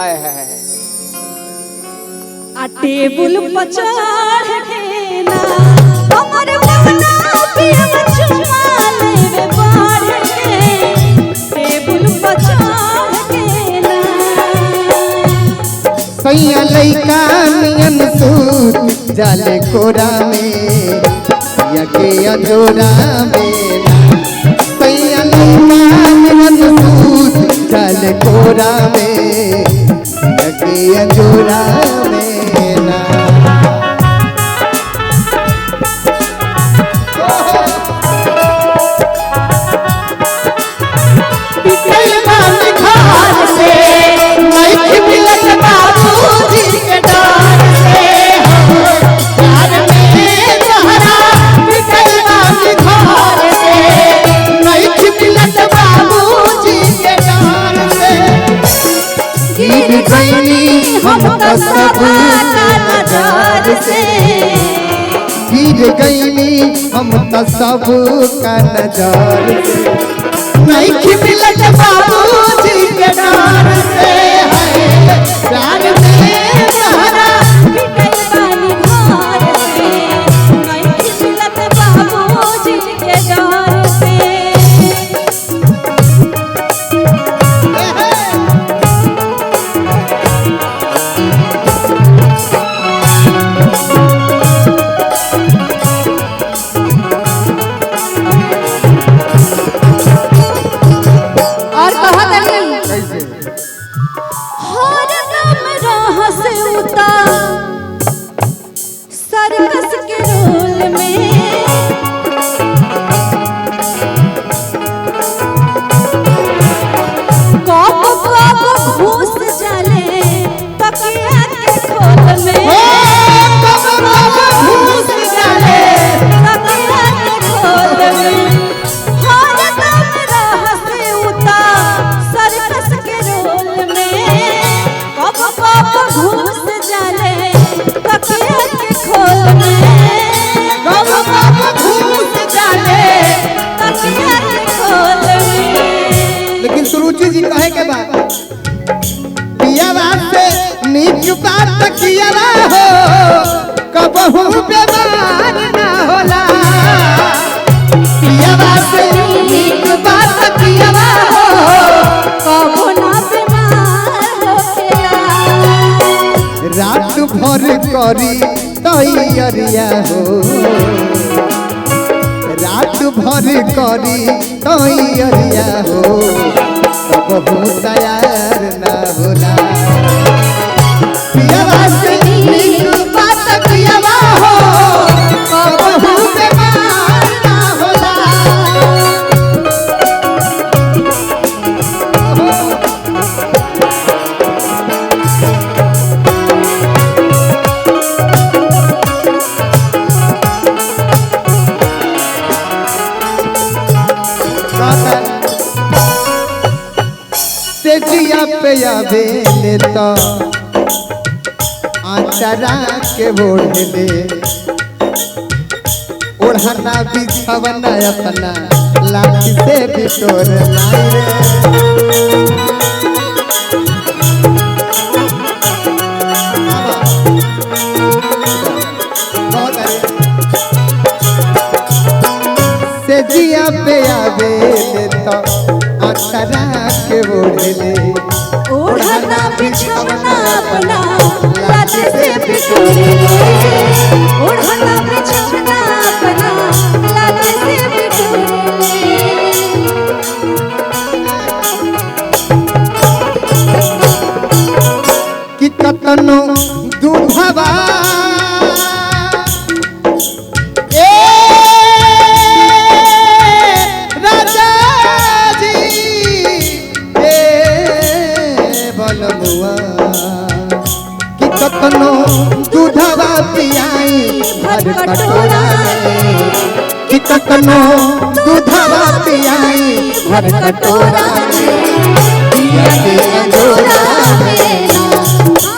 आए है आ टेबुल पर चढ़ के ना हमर बहना पिया चुमा लेवे बढ़ के टेबुल पर चढ़ के ना सैया लइका नियन सूत जाले कोरा में या के अजोरा में सैया लइका नियन सूत जाले कोरा में या के अजोरा में ना पिटल बाल घर से नहीं मिलत बाबूजी के डर से प्यार में तोहरा पिटल बाल घर से नहीं मिलत बाबूजी के डर से गिर गईनी हम तो सब नजर से गिर गईनी हम तो सब का नजर से नहीं मिलत बाबूजी के डर से है प्यार में तोहरा पिटल बाल घर से नहीं मिलत बाबूजी के डर से और कहा दलिल कैसे हर दम रहस उता सर्कस के रोल में कब कब घुस जाले तकिया के खोल में कब कब घुस जाले तकिया के खोल में हर दम रहस उता सर्कस के रोल में कब कब घुस जाले तकिया के खोल में कब कब घुस जाले तकिया के खोल में लेकिन सुरुचि जी कहे के बाद पियावा से नीक बात कियावा हो कबहू बेमार ना होला पियावा से नीक बात कियावा हो कबो ना बीमार होखेला रात भर करी तैयारिया हो रात भर करी तैयारिया हो कबहू तैयार ना होला पियावा से नीक बात कियावा हो कबहू बेमार ना होला तेजिया पे आवे ले तो आचरा के ओढ़ले ओढ़ना बिछवना अपना लाठी से बिटोर लाई तेजिया पे आवे ले तो आचरा के ओढ़ले ओढ़ना बिछवना अपना लाज से बिटोरे ओढ़ना बिछवना अपना लाज से बिटोरे कि कतनो दुधवा ए राजा जी बलबुआ कि कतनो दूधवा पियाई भर कटोरा में कि कतनो दूधवा पियाई भर कटोरा में पिया के अंजोरा में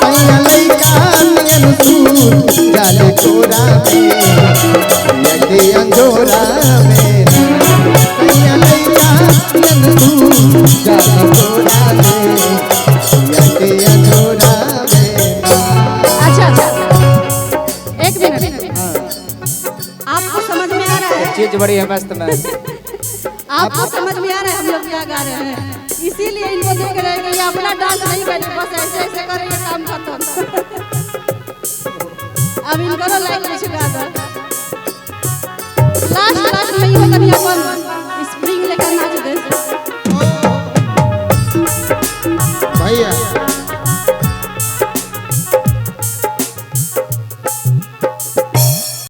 सैया लइका नियन सूत जाले कोरा में पिया के अंजोरा में सैया लइका नियन सूत जाले कोरा में पिया के अंजोरा आपको समझ में आ रहा है? चीज बड़ी है मस्त में। आपको समझ में आ रहा है हम लोग क्या गा रहे हैं? इसीलिए इनको देख रहे हैं कि ये अपना डांस नहीं करें, बस ऐसे ऐसे करेंगे, काम खत्म। अब इनको ना लाइक कुछ गा दो। लास्ट में इनको कभी अपन स्प्रिंग लेकर नाच दे। भैया